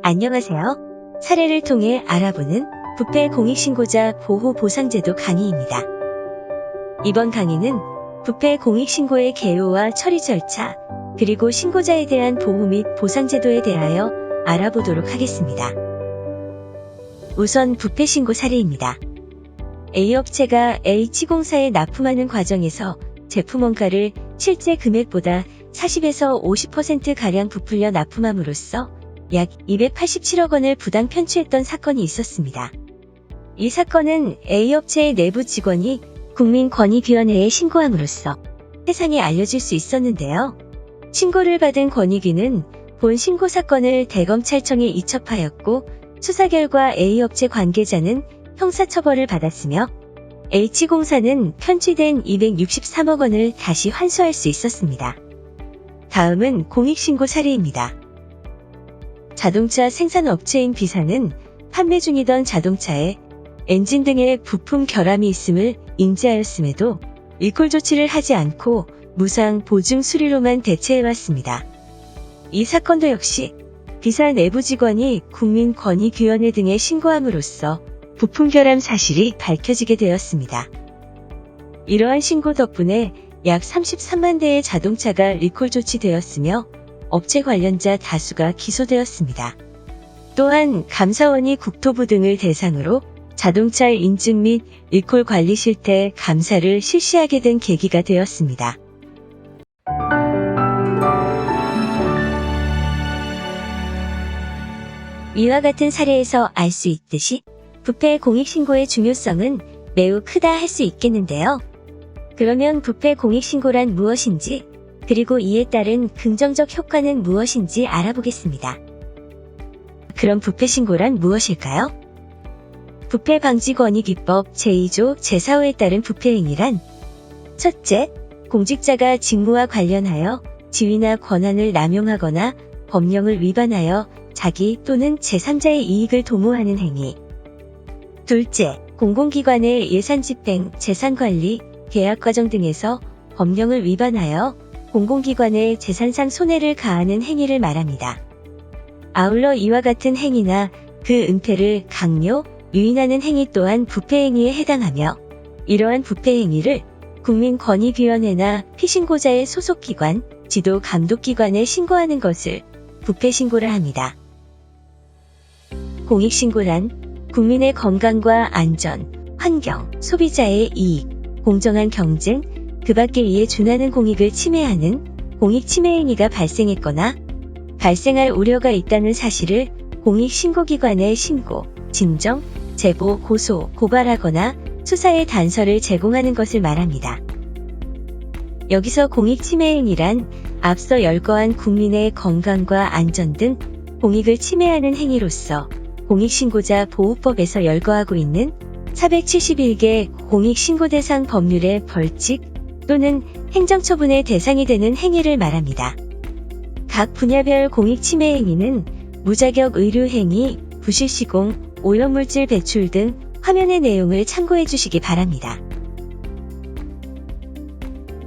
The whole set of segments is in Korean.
안녕하세요. 사례를 통해 알아보는 부패 공익신고자 보호보상제도 강의입니다. 이번 강의는 부패 공익신고의 개요와 처리 절차, 그리고 신고자에 대한 보호 및 보상제도에 대하여 알아보도록 하겠습니다. 우선 부패 신고 사례입니다. A업체가 H공사에 납품하는 과정에서 제품 원가를 실제 금액보다 40에서 50%가량 부풀려 납품함으로써 약 287억 원을 부당 편취했던 사건이 있었습니다. 이 사건은 A업체의 내부 직원이 국민권익위원회에 신고함으로써 세상에 알려질 수 있었는데요. 신고를 받은 권익위는 본 신고 사건을 대검찰청에 이첩하였고 수사 결과 A업체 관계자는 형사처벌을 받았으며 H공사는 편취된 263억 원을 다시 환수할 수 있었습니다. 다음은 공익신고 사례입니다. 자동차 생산업체인 B사는 판매 중이던 자동차에 엔진 등의 부품 결함이 있음을 인지하였음에도 리콜 조치를 하지 않고 무상 보증 수리로만 대체해왔습니다. 이 사건도 역시 B사 내부 직원이 국민권익위원회 등에 신고함으로써 부품 결함 사실이 밝혀지게 되었습니다. 이러한 신고 덕분에 약 33만 대의 자동차가 리콜 조치되었으며 업체 관련자 다수가 기소되었습니다. 또한 감사원이 국토부 등을 대상으로 자동차 인증 및 리콜 관리 실태 감사를 실시하게 된 계기가 되었습니다. 이와 같은 사례에서 알 수 있듯이 부패 공익신고의 중요성은 매우 크다 할 수 있겠는데요. 그러면 부패 공익신고란 무엇인지, 그리고 이에 따른 긍정적 효과는 무엇인지 알아보겠습니다. 그럼 부패 신고란 무엇일까요? 부패방지권익위법 제2조 제4호에 따른 부패행위란 첫째, 공직자가 직무와 관련하여 지위나 권한을 남용하거나 법령을 위반하여 자기 또는 제3자의 이익을 도모하는 행위. 둘째, 공공기관의 예산집행, 재산관리, 계약과정 등에서 법령을 위반하여 공공기관의 재산상 손해를 가하는 행위를 말합니다. 아울러 이와 같은 행위나 그 은폐를 강요, 유인하는 행위 또한 부패행위에 해당하며 이러한 부패행위를 국민권익위원회나 피신고자의 소속기관, 지도감독기관에 신고하는 것을 부패신고라 합니다. 공익신고란 국민의 건강과 안전, 환경, 소비자의 이익, 공정한 경쟁, 그 밖에 이에 준하는 공익을 침해하는 공익침해행위가 발생했거나 발생할 우려가 있다는 사실을 공익신고기관에 신고, 진정, 제보, 고소, 고발하거나 수사의 단서를 제공하는 것을 말합니다. 여기서 공익침해행위란 앞서 열거한 국민의 건강과 안전 등 공익을 침해하는 행위로서 공익신고자 보호법에서 열거하고 있는 471개 공익신고 대상 법률의 벌칙 또는 행정처분의 대상이 되는 행위를 말합니다. 각 분야별 공익침해 행위는 무자격 의료행위, 부실시공, 오염물질 배출 등 화면의 내용을 참고해 주시기 바랍니다.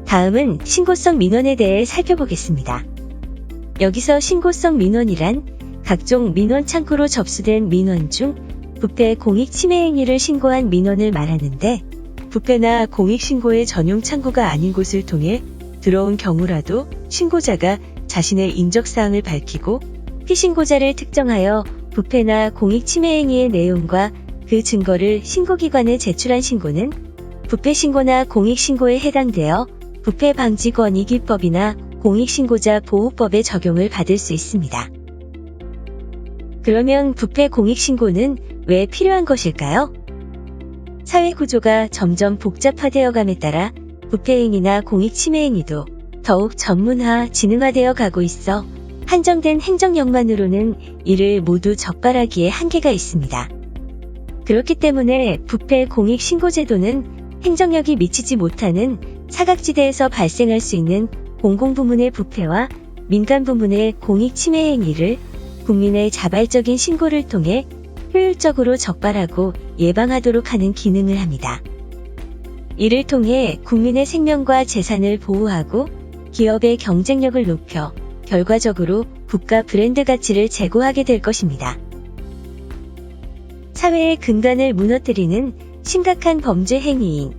다음은 신고성 민원에 대해 살펴보겠습니다. 여기서 신고성 민원이란 각종 민원 창구로 접수된 민원 중 부패 공익침해 행위를 신고한 민원을 말하는데 부패나 공익신고의 전용 창구가 아닌 곳을 통해 들어온 경우라도 신고자가 자신의 인적사항을 밝히고 피신고자를 특정하여 부패나 공익침해 행위의 내용과 그 증거를 신고기관에 제출한 신고는 부패신고나 공익신고에 해당되어 부패방지권익위법이나 공익신고자 보호법의 적용을 받을 수 있습니다. 그러면 부패 공익신고는 왜 필요한 것일까요? 사회구조가 점점 복잡화되어감에 따라 부패행위나 공익침해행위도 더욱 전문화, 지능화되어 가고 있어 한정된 행정력만으로는 이를 모두 적발하기에 한계가 있습니다. 그렇기 때문에 부패 공익신고제도는 행정력이 미치지 못하는 사각지대에서 발생할 수 있는 공공부문의 부패와 민간부문의 공익침해 행위를 국민의 자발적인 신고를 통해 효율적으로 적발하고 예방하도록 하는 기능을 합니다. 이를 통해 국민의 생명과 재산을 보호하고 기업의 경쟁력을 높여 결과적으로 부가 브랜드 가치를 제고하게 될 것입니다. 사회의 근간을 무너뜨리는 심각한 범죄 행위인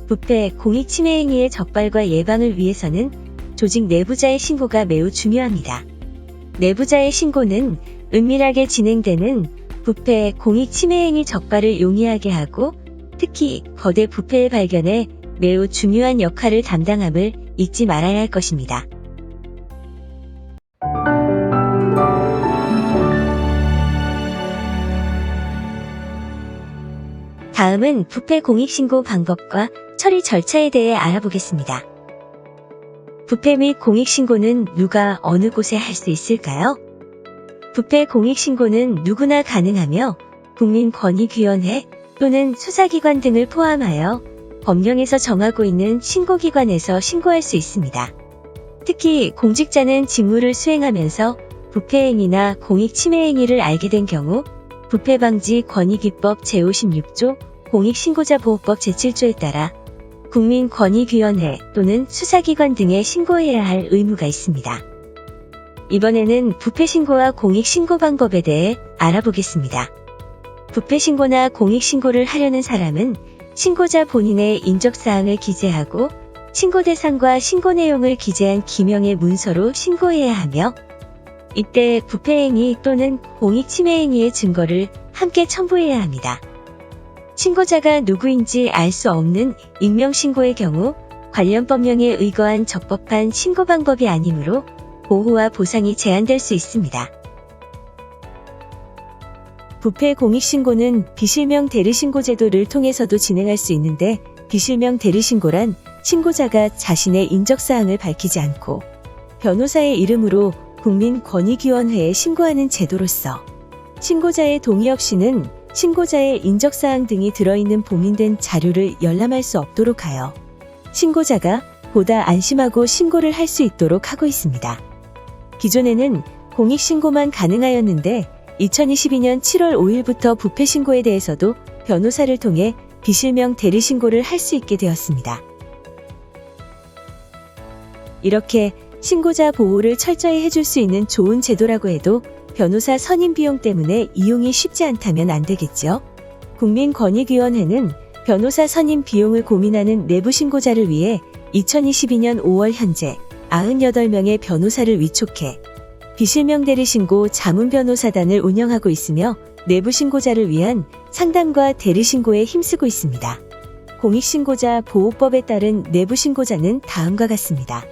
부패, 공익침해 행위의 적발과 예방을 위해서는 조직 내부자의 신고가 매우 중요합니다. 내부자의 신고는 은밀하게 진행되는 부패, 공익침해 행위 적발을 용이하게 하고 특히 거대 부패의 발견에 매우 중요한 역할을 담당함을 잊지 말아야 할 것입니다. 다음은 부패 공익신고 방법과 처리 절차에 대해 알아보겠습니다. 부패 및 공익신고는 누가 어느 곳에 할 수 있을까요? 부패 공익신고는 누구나 가능하며 국민권익위원회 또는 수사기관 등을 포함하여 법령에서 정하고 있는 신고기관에서 신고할 수 있습니다. 특히 공직자는 직무를 수행하면서 부패행위나 공익침해행위를 알게 된 경우 부패방지권익위법 제56조 공익신고자보호법 제7조에 따라 국민권익위원회 또는 수사기관 등에 신고해야 할 의무가 있습니다. 이번에는 부패신고와 공익신고 방법에 대해 알아보겠습니다. 부패신고나 공익신고를 하려는 사람은 신고자 본인의 인적사항을 기재하고 신고 대상과 신고 내용을 기재한 기명의 문서로 신고해야 하며 이때 부패행위 또는 공익침해행위의 증거를 함께 첨부해야 합니다. 신고자가 누구인지 알 수 없는 익명신고의 경우 관련 법령에 의거한 적법한 신고 방법이 아니므로 보호와 보상이 제한될 수 있습니다. 부패 공익신고는 비실명 대리신고 제도를 통해서도 진행할 수 있는데 비실명 대리신고란 신고자가 자신의 인적사항을 밝히지 않고 변호사의 이름으로 국민권익위원회에 신고하는 제도로서 신고자의 동의 없이는 신고자의 인적사항 등이 들어있는 봉인된 자료를 열람할 수 없도록 하여 신고자가 보다 안심하고 신고를 할 수 있도록 하고 있습니다. 기존에는 공익신고만 가능하였는데 2022년 7월 5일부터 부패신고에 대해서도 변호사를 통해 비실명 대리신고를 할 수 있게 되었습니다. 이렇게 신고자 보호를 철저히 해줄 수 있는 좋은 제도라고 해도 변호사 선임 비용 때문에 이용이 쉽지 않다면 안 되겠죠. 국민권익위원회는 변호사 선임 비용을 고민하는 내부 신고자를 위해 2022년 5월 현재 98명의 변호사를 위촉해 비실명 대리신고 자문변호사단을 운영하고 있으며 내부 신고자를 위한 상담과 대리신고에 힘쓰고 있습니다. 공익신고자 보호법에 따른 내부 신고자는 다음과 같습니다.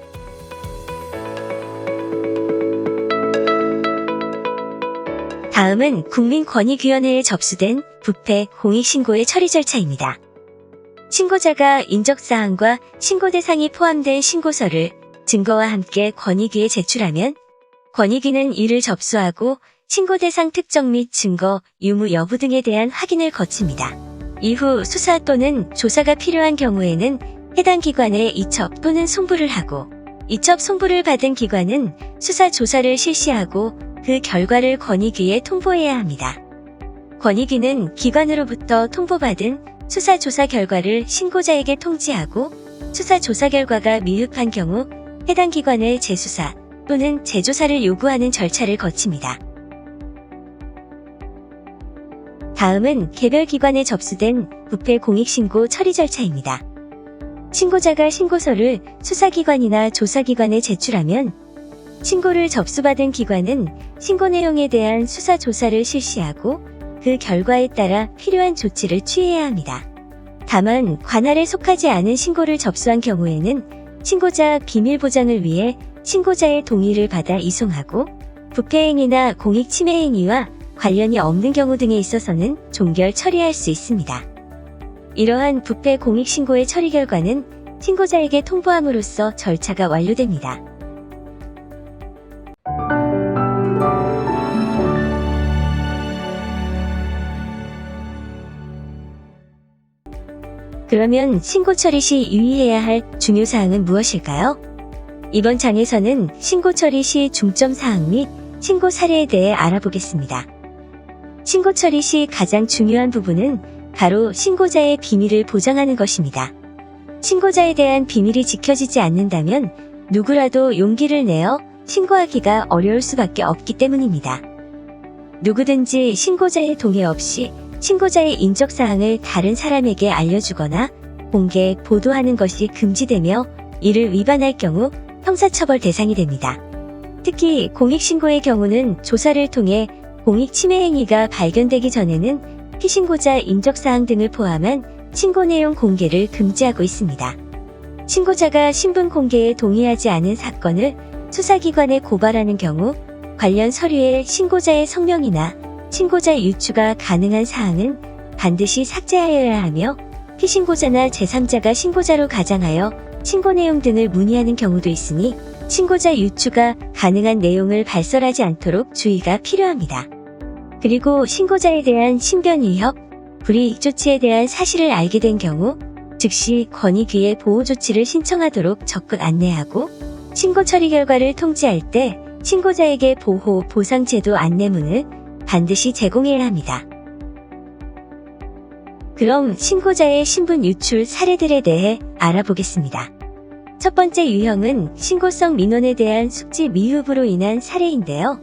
다음은 국민권익위원회에 접수된 부패 공익신고의 처리 절차입니다. 신고자가 인적사항과 신고 대상이 포함된 신고서를 증거와 함께 권익위에 제출하면 권익위는 이를 접수하고 신고 대상 특정 및 증거, 유무 여부 등에 대한 확인을 거칩니다. 이후 수사 또는 조사가 필요한 경우에는 해당 기관에 이첩 또는 송부를 하고 이첩 송부를 받은 기관은 수사 조사를 실시하고 그 결과를 권익위에 통보해야 합니다. 권익위는 기관으로부터 통보받은 수사 조사 결과를 신고자에게 통지하고 수사 조사 결과가 미흡한 경우 해당 기관에 재수사 또는 재조사를 요구하는 절차를 거칩니다. 다음은 개별 기관에 접수된 부패 공익신고 처리 절차입니다. 신고자가 신고서를 수사기관이나 조사기관에 제출하면 신고를 접수받은 기관은 신고 내용에 대한 수사 조사를 실시하고 그 결과에 따라 필요한 조치를 취해야 합니다. 다만 관할에 속하지 않은 신고를 접수한 경우에는 신고자 비밀 보장을 위해 신고자의 동의를 받아 이송하고 부패행위나 공익침해행위와 관련이 없는 경우 등에 있어서는 종결 처리할 수 있습니다. 이러한 부패 공익신고의 처리 결과는 신고자에게 통보함으로써 절차가 완료됩니다. 그러면 신고 처리 시 유의해야 할 중요사항은 무엇일까요? 이번 장에서는 신고 처리 시 중점사항 및 신고 사례에 대해 알아보겠습니다. 신고 처리 시 가장 중요한 부분은 바로 신고자의 비밀을 보장하는 것입니다. 신고자에 대한 비밀이 지켜지지 않는다면 누구라도 용기를 내어 신고하기가 어려울 수밖에 없기 때문입니다. 누구든지 신고자의 동의 없이 신고자의 인적사항을 다른 사람에게 알려주거나 공개, 보도하는 것이 금지되며 이를 위반할 경우 형사처벌 대상이 됩니다. 특히 공익신고의 경우는 조사를 통해 공익침해 행위가 발견되기 전에는 피신고자 인적사항 등을 포함한 신고 내용 공개를 금지하고 있습니다. 신고자가 신분 공개에 동의하지 않은 사건을 수사기관에 고발하는 경우 관련 서류에 신고자의 성명이나 신고자 유추가 가능한 사항은 반드시 삭제하여야 하며 피신고자나 제3자가 신고자로 가장하여 신고 내용 등을 문의하는 경우도 있으니 신고자 유추가 가능한 내용을 발설하지 않도록 주의가 필요합니다. 그리고 신고자에 대한 신변 위협, 불이익 조치에 대한 사실을 알게 된 경우 즉시 권익위에 보호 조치를 신청하도록 적극 안내하고 신고 처리 결과를 통지할 때 신고자에게 보호, 보상 제도 안내문을 반드시 제공해야 합니다. 그럼 신고자의 신분 유출 사례들에 대해 알아보겠습니다. 첫 번째 유형은 신고성 민원에 대한 숙지 미흡으로 인한 사례인데요.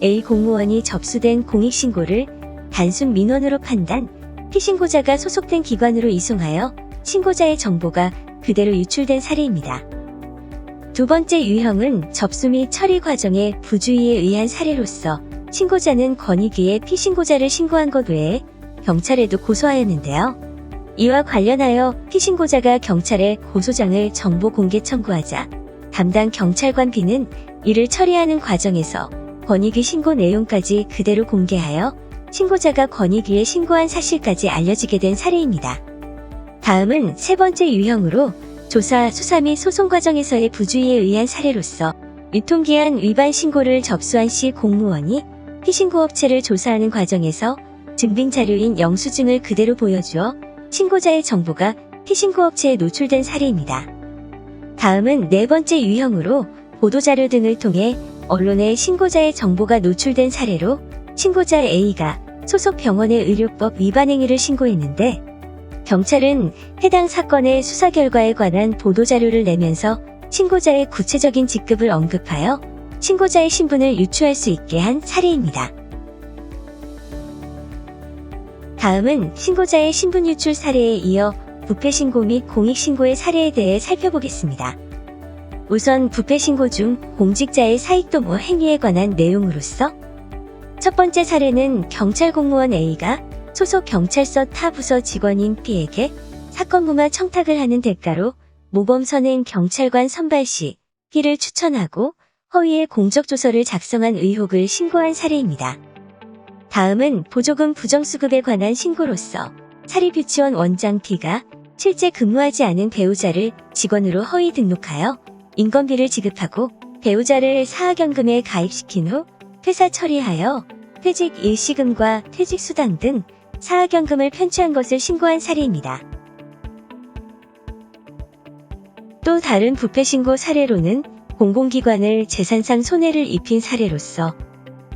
A 공무원이 접수된 공익신고를 단순 민원으로 판단, 피신고자가 소속된 기관으로 이송하여 신고자의 정보가 그대로 유출된 사례입니다. 두 번째 유형은 접수 및 처리 과정의 부주의에 의한 사례로서 신고자는 권익위에 피신고자를 신고한 것 외에 경찰에도 고소하였는데요. 이와 관련하여 피신고자가 경찰에 고소장을 정보 공개 청구하자 담당 경찰관 B는 이를 처리하는 과정에서 권익위 신고 내용까지 그대로 공개하여 신고자가 권익위에 신고한 사실까지 알려지게 된 사례입니다. 다음은 세 번째 유형으로 조사, 수사 및 소송 과정에서의 부주의에 의한 사례로서 유통기한 위반 신고를 접수한 시 공무원이 피신고업체를 조사하는 과정에서 증빙자료인 영수증을 그대로 보여주어 신고자의 정보가 피신고업체에 노출된 사례입니다. 다음은 네 번째 유형으로 보도자료 등을 통해 언론에 신고자의 정보가 노출된 사례로 신고자 A가 소속 병원의 의료법 위반 행위를 신고했는데 경찰은 해당 사건의 수사 결과에 관한 보도자료를 내면서 신고자의 구체적인 직급을 언급하여 신고자의 신분을 유추할 수 있게 한 사례입니다. 다음은 신고자의 신분 유출 사례에 이어 부패신고 및 공익신고의 사례에 대해 살펴보겠습니다. 우선 부패신고 중 공직자의 사익도모 행위에 관한 내용으로서 첫 번째 사례는 경찰 공무원 A가 소속 경찰서 타 부서 직원인 B에게 사건 무마 청탁을 하는 대가로 모범 선행 경찰관 선발 시 B를 추천하고 허위의 공적조서를 작성한 의혹을 신고한 사례입니다. 다음은 보조금 부정수급에 관한 신고로서 사립유치원 원장 B가 실제 근무하지 않은 배우자를 직원으로 허위 등록하여 인건비를 지급하고 배우자를 사학연금에 가입시킨 후 회사 처리하여 퇴직 일시금과 퇴직수당 등 사학연금을 편취한 것을 신고한 사례입니다. 또 다른 부패신고 사례로는 공공기관을 재산상 손해를 입힌 사례로서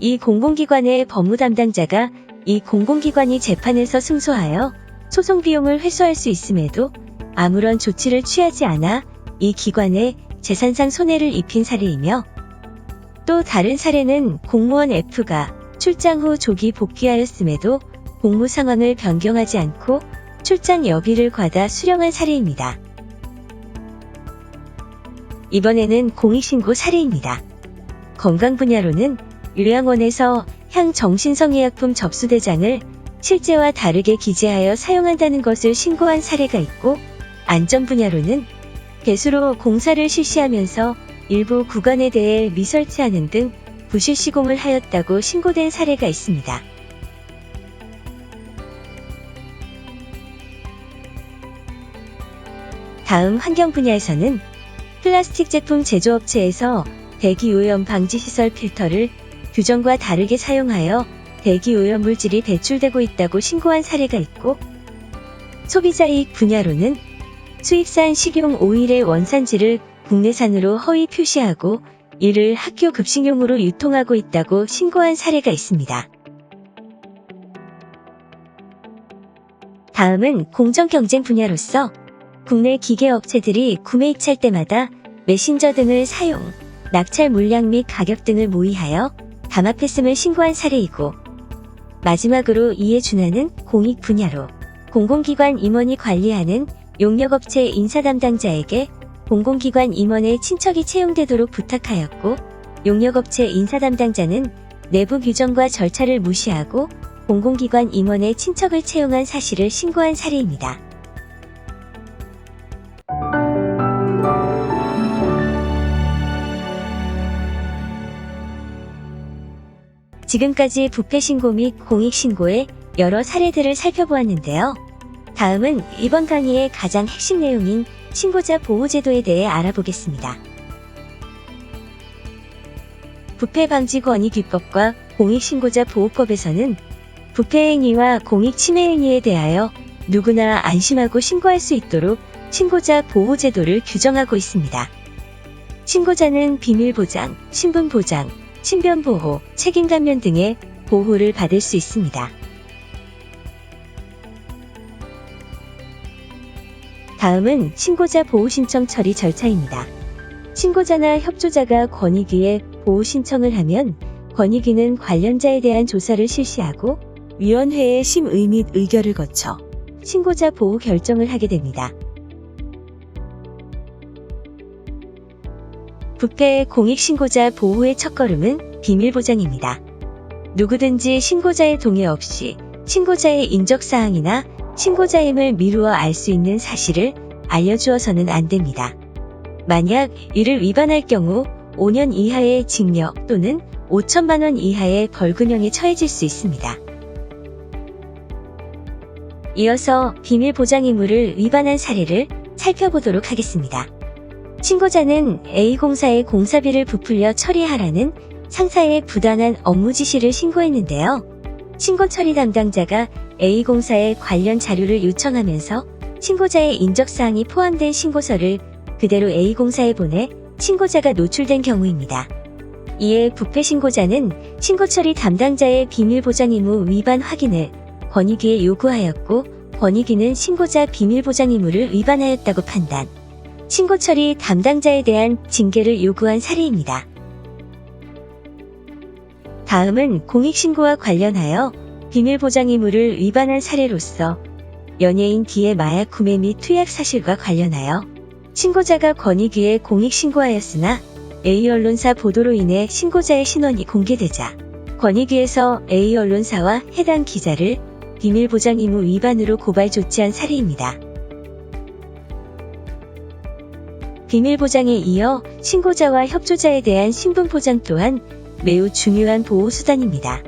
이 공공기관의 법무담당자가 이 공공기관이 재판에서 승소하여 소송 비용을 회수할 수 있음에도 아무런 조치를 취하지 않아 이 기관에 재산상 손해를 입힌 사례이며 또 다른 사례는 공무원 F가 출장 후 조기 복귀하였음에도 공무 상황을 변경하지 않고 출장 여비를 과다 수령한 사례입니다. 이번에는 공익신고 사례입니다. 건강 분야로는 요양원에서 향정신성의약품 접수대장을 실제와 다르게 기재하여 사용한다는 것을 신고한 사례가 있고 안전 분야로는 배수로 공사를 실시하면서 일부 구간에 대해 미설치하는 등 부실 시공을 하였다고 신고된 사례가 있습니다. 다음 환경 분야에서는 플라스틱 제품 제조업체에서 대기오염 방지시설 필터를 규정과 다르게 사용하여 대기오염 물질이 배출되고 있다고 신고한 사례가 있고 소비자 이익 분야로는 수입산 식용 오일의 원산지를 국내산으로 허위 표시하고 이를 학교 급식용으로 유통하고 있다고 신고한 사례가 있습니다. 다음은 공정경쟁 분야로서 국내 기계업체들이 구매 입찰 때마다 메신저 등을 사용, 낙찰 물량 및 가격 등을 모의하여 담합했음을 신고한 사례이고, 마지막으로 이에 준하는 공익 분야로 공공기관 임원이 관리하는 용역업체 인사 담당자에게 공공기관 임원의 친척이 채용되도록 부탁하였고, 용역업체 인사 담당자는 내부 규정과 절차를 무시하고 공공기관 임원의 친척을 채용한 사실을 신고한 사례입니다. 지금까지 부패신고 및 공익신고의 여러 사례들을 살펴보았는데요. 다음은 이번 강의의 가장 핵심 내용인 신고자 보호제도에 대해 알아보겠습니다. 부패방지권익위법과 공익신고자 보호법에서는 부패행위와 공익침해행위에 대하여 누구나 안심하고 신고할 수 있도록 신고자 보호제도를 규정하고 있습니다. 신고자는 비밀보장, 신분보장, 신변보호, 책임감면 등의 보호를 받을 수 있습니다. 다음은 신고자 보호신청 처리 절차입니다. 신고자나 협조자가 권익위에 보호신청을 하면 권익위는 관련자에 대한 조사를 실시하고 위원회의 심의 및 의결을 거쳐 신고자 보호 결정을 하게 됩니다. 부패 공익신고자 보호의 첫걸음은 비밀보장입니다. 누구든지 신고자의 동의 없이 신고자의 인적사항이나 신고자임을 미루어 알 수 있는 사실을 알려주어서는 안 됩니다. 만약 이를 위반할 경우 5년 이하의 징역 또는 5천만 원 이하의 벌금형에 처해질 수 있습니다. 이어서 비밀보장 의무를 위반한 사례를 살펴보도록 하겠습니다. 신고자는 A공사에 공사비를 부풀려 처리하라는 상사의 부당한 업무 지시를 신고했는데요. 신고 처리 담당자가 A공사에 관련 자료를 요청하면서 신고자의 인적사항이 포함된 신고서를 그대로 A공사에 보내 신고자가 노출된 경우입니다. 이에 부패 신고자는 신고 처리 담당자의 비밀보장 의무 위반 확인을 권익위에 요구하였고, 권익위는 신고자 비밀보장 의무를 위반하였다고 판단, 신고 처리 담당자에 대한 징계를 요구한 사례입니다. 다음은 공익신고와 관련하여 비밀보장 의무를 위반한 사례로서 연예인 D의 마약 구매 및 투약 사실과 관련하여 신고자가 권익위에 공익신고하였으나 A 언론사 보도로 인해 신고자의 신원이 공개되자 권익위에서 A 언론사와 해당 기자를 비밀보장 의무 위반으로 고발 조치한 사례입니다. 비밀보장에 이어 신고자와 협조자에 대한 신분보장 또한 매우 중요한 보호수단입니다.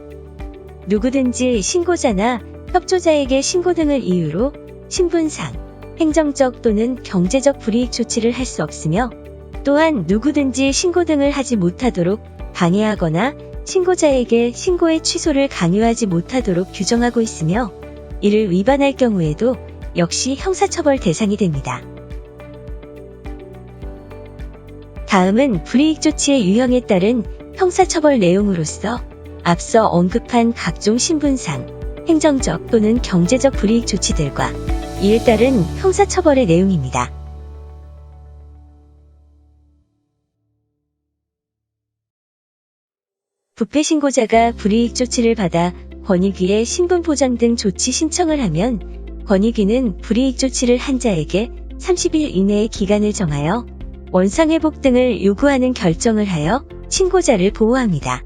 누구든지 신고자나 협조자에게 신고 등을 이유로 신분상, 행정적 또는 경제적 불이익 조치를 할 수 없으며, 또한 누구든지 신고 등을 하지 못하도록 방해하거나 신고자에게 신고의 취소를 강요하지 못하도록 규정하고 있으며, 이를 위반할 경우에도 역시 형사처벌 대상이 됩니다. 다음은 불이익 조치의 유형에 따른 형사처벌 내용으로서 앞서 언급한 각종 신분상, 행정적 또는 경제적 불이익 조치들과 이에 따른 형사처벌의 내용입니다. 부패 신고자가 불이익 조치를 받아 권익위에 신분보장 등 조치 신청을 하면 권익위는 불이익 조치를 한 자에게 30일 이내의 기간을 정하여 원상회복 등을 요구하는 결정을 하여 신고자를 보호합니다.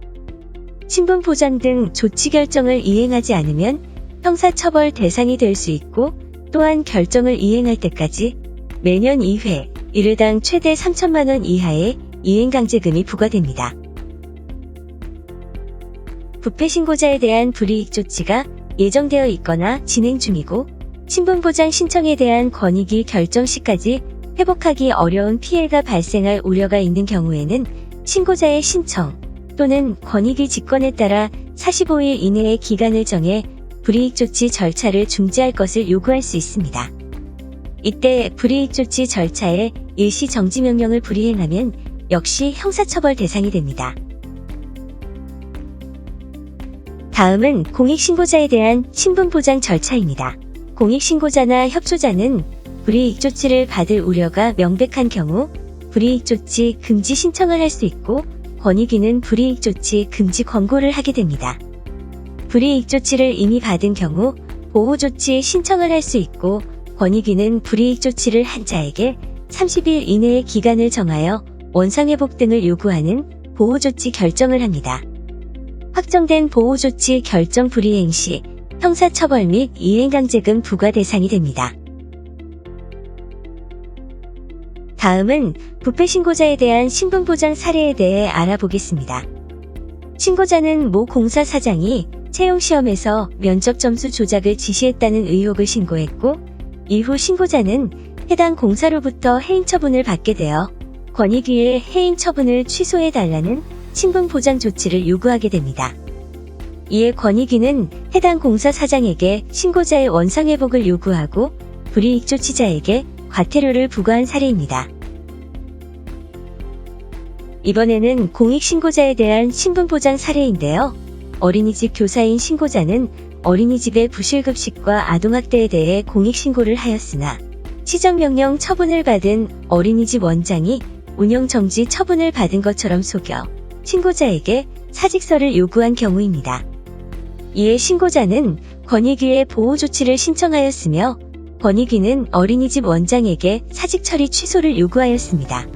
신분보장 등 조치 결정을 이행하지 않으면 형사처벌 대상이 될 수 있고, 또한 결정을 이행할 때까지 매년 2회, 일회당 최대 3천만 원 이하의 이행강제금이 부과됩니다. 부패 신고자에 대한 불이익 조치가 예정되어 있거나 진행 중이고, 신분보장 신청에 대한 권익위 결정 시까지 회복하기 어려운 피해가 발생할 우려가 있는 경우에는 신고자의 신청 또는 권익위 직권에 따라 45일 이내의 기간을 정해 불이익 조치 절차를 중지할 것을 요구할 수 있습니다. 이때 불이익 조치 절차에 일시 정지 명령을 불이행하면 역시 형사처벌 대상이 됩니다. 다음은 공익신고자에 대한 신분보장 절차입니다. 공익신고자나 협조자는 불이익 조치를 받을 우려가 명백한 경우 불이익 조치 금지 신청을 할 수 있고 권익위는 불이익 조치 금지 권고를 하게 됩니다. 불이익 조치를 이미 받은 경우 보호 조치 신청을 할 수 있고 권익위는 불이익 조치를 한 자에게 30일 이내의 기간을 정하여 원상회복 등을 요구하는 보호 조치 결정을 합니다. 확정된 보호 조치 결정 불이행 시 형사처벌 및 이행강제금 부과 대상이 됩니다. 다음은 부패 신고자에 대한 신분보장 사례에 대해 알아보겠습니다. 신고자는 모 공사 사장이 채용시험에서 면접 점수 조작을 지시했다는 의혹을 신고했고, 이후 신고자는 해당 공사로부터 해임 처분을 받게 되어 권익위에 해임 처분을 취소해달라는 신분보장 조치를 요구하게 됩니다. 이에 권익위는 해당 공사 사장에게 신고자의 원상회복을 요구하고 불이익 조치자에게 과태료를 부과한 사례입니다. 이번에는 공익신고자에 대한 신분보장 사례인데요. 어린이집 교사인 신고자는 어린이집의 부실급식과 아동학대에 대해 공익신고를 하였으나 시정명령 처분을 받은 어린이집 원장이 운영정지 처분을 받은 것처럼 속여 신고자에게 사직서를 요구한 경우입니다. 이에 신고자는 권익위에 보호조치를 신청하였으며 권익위는 어린이집 원장에게 사직 처리 취소를 요구하였습니다.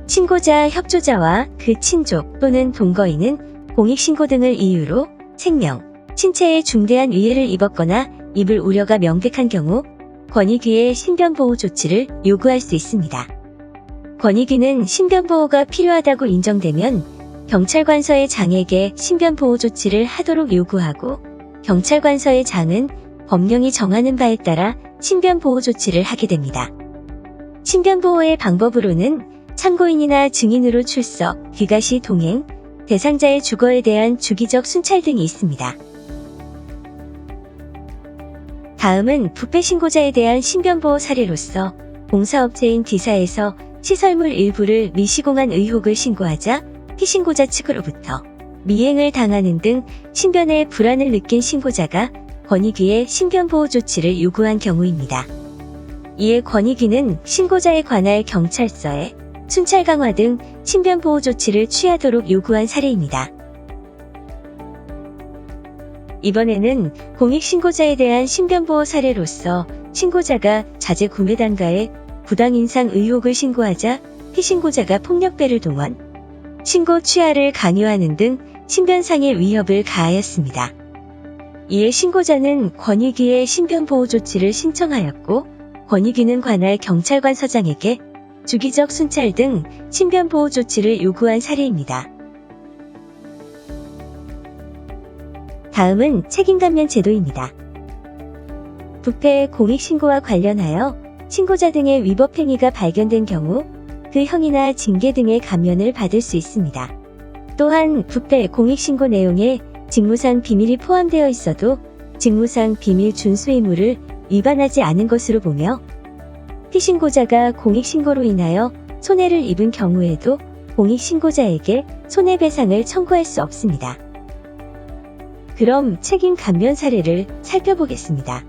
신고자 협조자와 그 친족 또는 동거인은 공익신고 등을 이유로 생명, 신체에 중대한 위해를 입었거나 입을 우려가 명백한 경우 권익위에 신변보호 조치를 요구할 수 있습니다. 권익위는 신변보호가 필요하다고 인정되면 경찰관서의 장에게 신변보호 조치를 하도록 요구하고 경찰관서의 장은 법령이 정하는 바에 따라 신변보호 조치를 하게 됩니다. 신변보호의 방법으로는 참고인이나 증인으로 출석, 귀가시 동행, 대상자의 주거에 대한 주기적 순찰 등이 있습니다. 다음은 부패 신고자에 대한 신변보호 사례로서 공사업체인 D사에서 시설물 일부를 미시공한 의혹을 신고하자 피신고자 측으로부터 미행을 당하는 등 신변에 불안을 느낀 신고자가 권익위에 신변보호 조치를 요구한 경우입니다. 이에 권익위는 신고자에 관할 경찰서에 순찰 강화 등 신변보호 조치를 취하도록 요구한 사례입니다. 이번에는 공익신고자에 대한 신변보호 사례로서 신고자가 자재 구매단가에 부당인상 의혹을 신고하자 피신고자가 폭력배를 동원, 신고 취하를 강요하는 등 신변상의 위협을 가하였습니다. 이에 신고자는 권익위에 신변보호 조치를 신청하였고 권익위는 관할 경찰관서장에게 주기적 순찰 등 신변보호 조치를 요구한 사례입니다. 다음은 책임감면 제도입니다. 부패 공익신고와 관련하여 신고자 등의 위법 행위가 발견된 경우 그 형이나 징계 등의 감면을 받을 수 있습니다. 또한 부패 공익신고 내용에 직무상 비밀이 포함되어 있어도 직무상 비밀 준수 의무를 위반하지 않은 것으로 보며 피신고자가 공익신고로 인하여 손해를 입은 경우에도 공익신고자에게 손해배상을 청구할 수 없습니다. 그럼 책임 감면 사례를 살펴보겠습니다.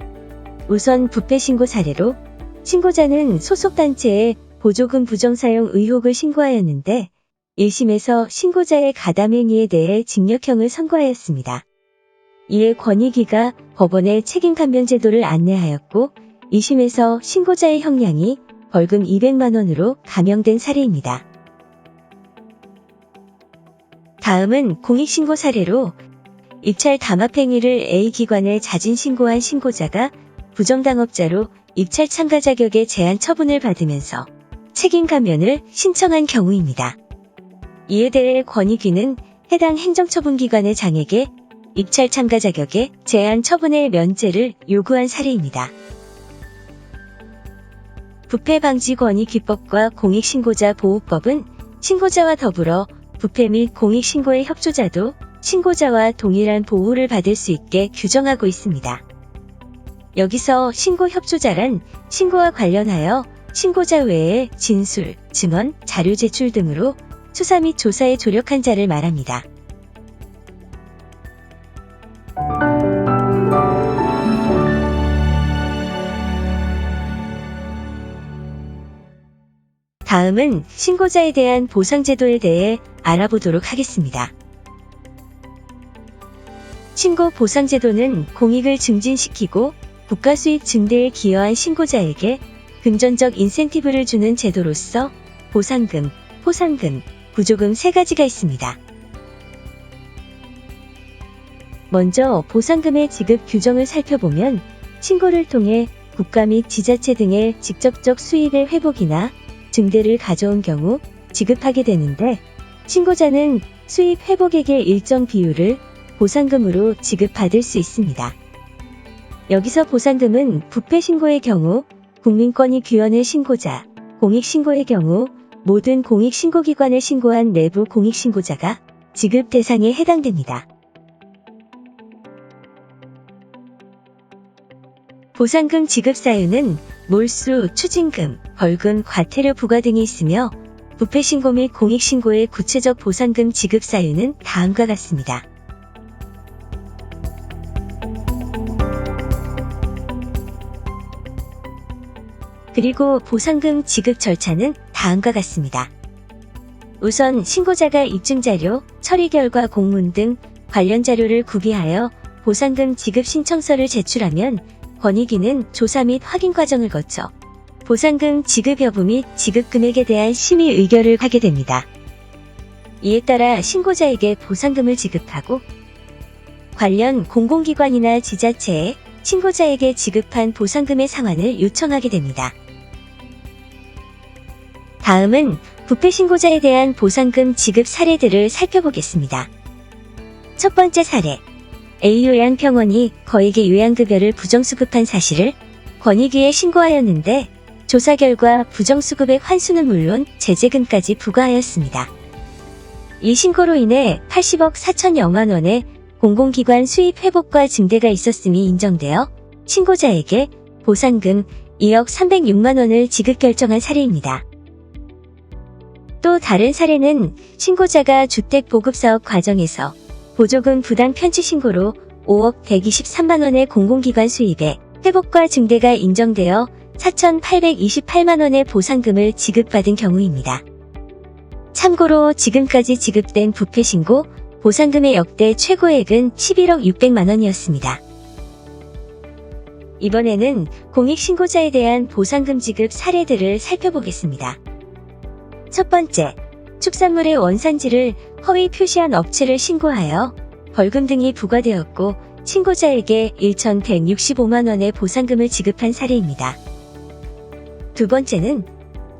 우선 부패 신고 사례로 신고자는 소속단체에 보조금 부정사용 의혹을 신고하였는데 1심에서 신고자의 가담행위에 대해 징역형을 선고하였습니다. 이에 권익위가 법원에 책임 감면 제도를 안내하였고 2심에서 신고자의 형량이 벌금 200만 원으로 감형된 사례입니다. 다음은 공익신고 사례로 입찰 담합행위를 A기관에 자진신고한 신고자가 부정당업자로 입찰 참가 자격의 제한 처분을 받으면서 책임 감면을 신청한 경우입니다. 이에 대해 권익위는 해당 행정처분기관의 장에게 입찰 참가 자격의 제한 처분의 면제를 요구한 사례입니다. 부패방지권익위법과 공익신고자 보호법은 신고자와 더불어 부패 및 공익신고의 협조자도 신고자와 동일한 보호를 받을 수 있게 규정하고 있습니다. 여기서 신고 협조자란 신고와 관련하여 신고자 외에 진술, 증언, 자료 제출 등으로 수사 및 조사에 조력한 자를 말합니다. 다음은 신고자에 대한 보상제도에 대해 알아보도록 하겠습니다. 신고 보상제도는 공익을 증진시키고 국가 수익 증대에 기여한 신고자에게 금전적 인센티브를 주는 제도로서 보상금, 포상금, 구조금 세 가지가 있습니다. 먼저 보상금의 지급 규정을 살펴보면 신고를 통해 국가 및 지자체 등의 직접적 수익의 회복이나 증대를 가져온 경우 지급하게 되는데, 신고자는 수익 회복액의 일정 비율을 보상금으로 지급받을 수 있습니다. 여기서 보상금은 부패 신고의 경우 국민권익 규원을 신고자, 공익 신고의 경우 모든 공익 신고기관을 신고한 내부 공익 신고자가 지급 대상에 해당됩니다. 보상금 지급 사유는 몰수, 추징금, 벌금, 과태료 부과 등이 있으며 부패 신고 및 공익 신고의 구체적 보상금 지급 사유는 다음과 같습니다. 그리고 보상금 지급 절차는 다음과 같습니다. 우선 신고자가 입증자료, 처리 결과 공문 등 관련 자료를 구비하여 보상금 지급 신청서를 제출하면 권익위는 조사 및 확인 과정을 거쳐 보상금 지급 여부 및 지급 금액에 대한 심의 의결을 하게 됩니다. 이에 따라 신고자에게 보상금을 지급하고 관련 공공기관이나 지자체에 신고자에게 지급한 보상금의 상환을 요청하게 됩니다. 다음은 부패 신고자에 대한 보상금 지급 사례들을 살펴보겠습니다. 첫 번째 사례, A 요양병원이 거액의 요양급여를 부정수급한 사실을 권익위에 신고하였는데 조사 결과 부정수급액 환수는 물론 제재금까지 부과하였습니다. 이 신고로 인해 80억 4천여만 원의 공공기관 수입 회복과 증대가 있었음이 인정되어 신고자에게 보상금 2억 306만 원을 지급 결정한 사례입니다. 또 다른 사례는 신고자가 주택보급사업 과정에서 보조금 부당 편취 신고로 5억 123만 원의 공공기관 수입에 회복과 증대가 인정되어 4,828만 원의 보상금을 지급받은 경우입니다. 참고로 지금까지 지급된 부패 신고 보상금의 역대 최고액은 11억 600만 원이었습니다. 이번에는 공익신고자에 대한 보상금 지급 사례들을 살펴보겠습니다. 첫 번째, 축산물의 원산지를 허위 표시한 업체를 신고하여 벌금 등이 부과되었고 신고자에게 1,165만 원의 보상금을 지급한 사례입니다. 두 번째는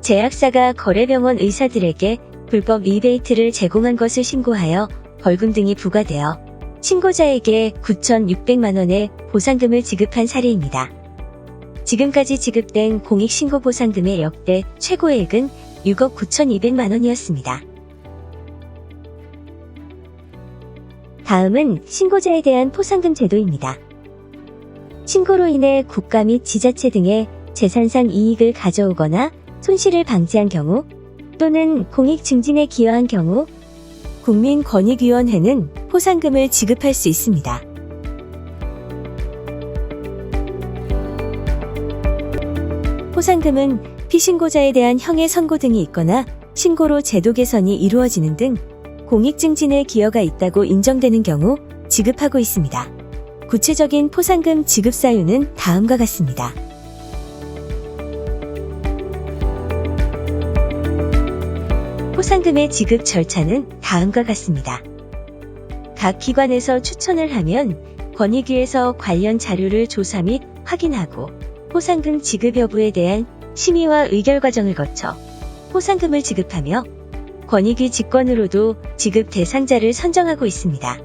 제약사가 거래병원 의사들에게 불법 리베이트를 제공한 것을 신고하여 벌금 등이 부과되어 신고자에게 9,600만 원의 보상금을 지급한 사례입니다. 지금까지 지급된 공익신고 보상금의 역대 최고액은 6억 9,200만 원이었습니다. 다음은 신고자에 대한 포상금 제도입니다. 신고로 인해 국가 및 지자체 등의 재산상 이익을 가져오거나 손실을 방지한 경우 또는 공익 증진에 기여한 경우 국민권익위원회는 포상금을 지급할 수 있습니다. 포상금은 피신고자에 대한 형의 선고 등이 있거나 신고로 제도 개선이 이루어지는 등 공익 증진에 기여가 있다고 인정되는 경우 지급하고 있습니다. 구체적인 포상금 지급 사유는 다음과 같습니다. 포상금의 지급 절차는 다음과 같습니다. 각 기관에서 추천을 하면 권익위에서 관련 자료를 조사 및 확인하고 포상금 지급 여부에 대한 심의와 의결 과정을 거쳐 포상금을 지급하며 권익위 직권으로도 지급 대상자를 선정하고 있습니다.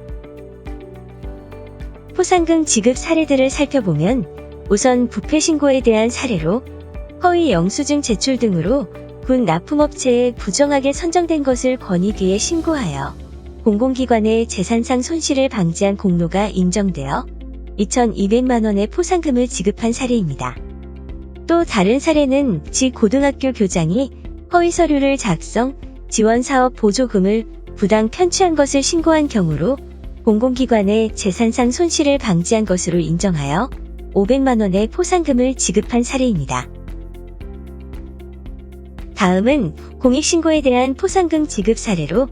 포상금 지급 사례들을 살펴보면 우선 부패 신고에 대한 사례로 허위 영수증 제출 등으로 군 납품업체에 부정하게 선정된 것을 권익위에 신고하여 공공기관의 재산상 손실을 방지한 공로가 인정되어 2,200만 원의 포상금을 지급한 사례입니다. 또 다른 사례는 고등학교 교장이 허위 서류를 작성, 지원사업 보조금을 부당 편취한 것을 신고한 경우로 공공기관의 재산상 손실을 방지한 것으로 인정하여 500만 원의 포상금을 지급한 사례입니다. 다음은 공익신고에 대한 포상금 지급 사례로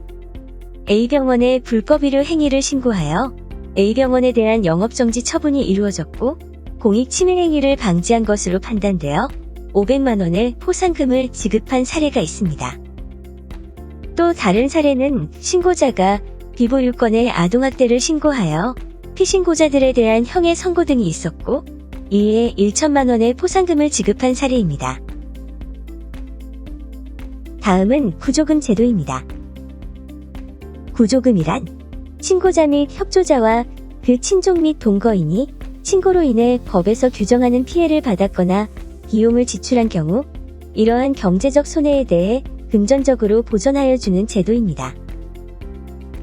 A병원에 불법의료 행위를 신고하여 A병원에 대한 영업정지 처분이 이루어졌고 공익침해 행위를 방지한 것으로 판단되어 500만 원의 포상금을 지급한 사례가 있습니다. 또 다른 사례는 신고자가 비보육건의 아동학대를 신고하여 피신고자들에 대한 형의 선고 등이 있었고 이에 1천만 원의 포상금을 지급한 사례입니다. 다음은 구조금 제도입니다. 구조금이란 신고자 및 협조자와 그 친족 및 동거인이 신고로 인해 법에서 규정하는 피해를 받았거나 비용을 지출한 경우 이러한 경제적 손해에 대해 금전적으로 보전하여 주는 제도입니다.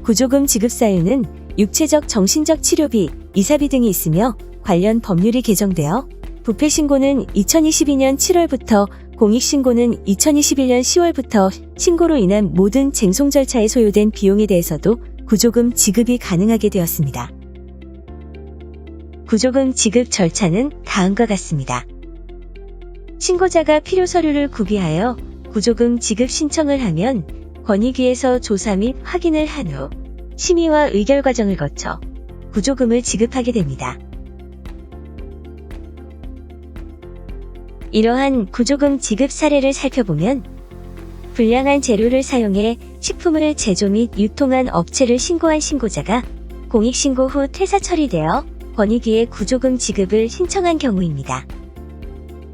구조금 지급 사유는 육체적, 정신적 치료비, 이사비 등이 있으며 관련 법률이 개정되어 부패신고는 2022년 7월부터 공익신고는 2021년 10월부터 신고로 인한 모든 쟁송 절차에 소요된 비용에 대해서도 구조금 지급이 가능하게 되었습니다. 구조금 지급 절차는 다음과 같습니다. 신고자가 필요 서류를 구비하여 구조금 지급 신청을 하면 권익위에서 조사 및 확인을 한 후 심의와 의결 과정을 거쳐 구조금을 지급하게 됩니다. 이러한 구조금 지급 사례를 살펴보면 불량한 재료를 사용해 식품을 제조 및 유통한 업체를 신고한 신고자가 공익신고 후 퇴사 처리되어 권익위에 구조금 지급을 신청한 경우입니다.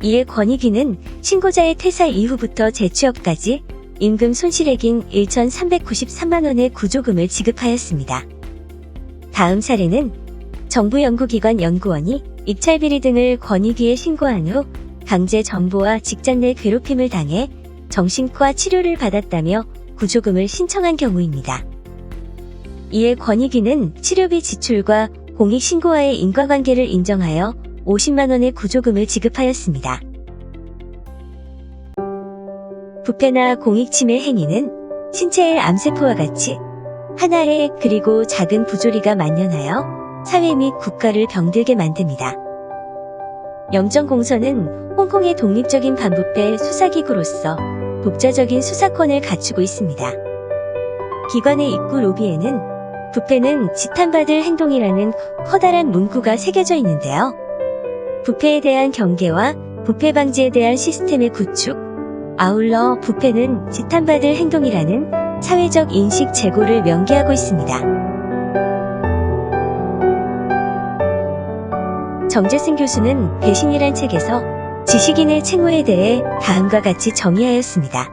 이에 권익위는 신고자의 퇴사 이후부터 재취업까지 임금 손실액인 1,393만 원의 구조금을 지급하였습니다. 다음 사례는 정부 연구기관 연구원이 입찰비리 등을 권익위에 신고한 후 강제 전보와 직장 내 괴롭힘을 당해 정신과 치료를 받았다며 구조금을 신청한 경우입니다. 이에 권익위는 치료비 지출과 공익신고와의 인과관계를 인정하여 50만 원의 구조금을 지급하였습니다. 부패나 공익침해 행위는 신체의 암세포와 같이 하나의 그리고 작은 부조리가 만연하여 사회 및 국가를 병들게 만듭니다. 영정공서는 홍콩의 독립적인 반부패 수사기구로서 독자적인 수사권을 갖추고 있습니다. 기관의 입구 로비에는 부패는 지탄받을 행동이라는 커다란 문구가 새겨져 있는데요. 부패에 대한 경계와 부패 방지에 대한 시스템의 구축, 아울러 부패는 지탄받을 행동이라는 사회적 인식 제고를 명기하고 있습니다. 정재승 교수는 배신이란 책에서 지식인의 책무에 대해 다음과 같이 정의하였습니다.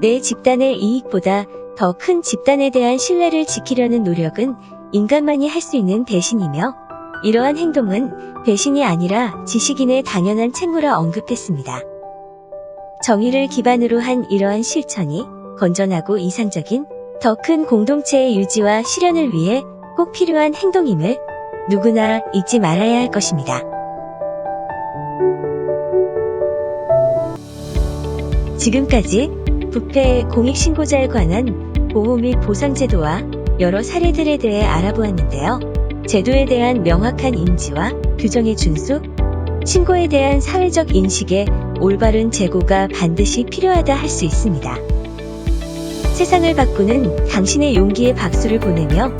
내 집단의 이익보다 더 큰 집단에 대한 신뢰를 지키려는 노력은 인간만이 할 수 있는 배신이며 이러한 행동은 배신이 아니라 지식인의 당연한 책무라 언급했습니다. 정의를 기반으로 한 이러한 실천이 건전하고 이상적인 더 큰 공동체의 유지와 실현을 위해 꼭 필요한 행동임을 누구나 잊지 말아야 할 것입니다. 지금까지 부패 공익신고자에 관한 보호 및 보상제도와 여러 사례들에 대해 알아보았는데요. 제도에 대한 명확한 인지와 규정의 준수, 신고에 대한 사회적 인식의 올바른 제고가 반드시 필요하다 할 수 있습니다. 세상을 바꾸는 당신의 용기에 박수를 보내며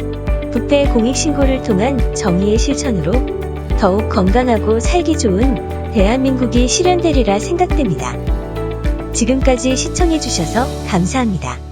부패 공익신고를 통한 정의의 실천으로 더욱 건강하고 살기 좋은 대한민국이 실현되리라 생각됩니다. 지금까지 시청해주셔서 감사합니다.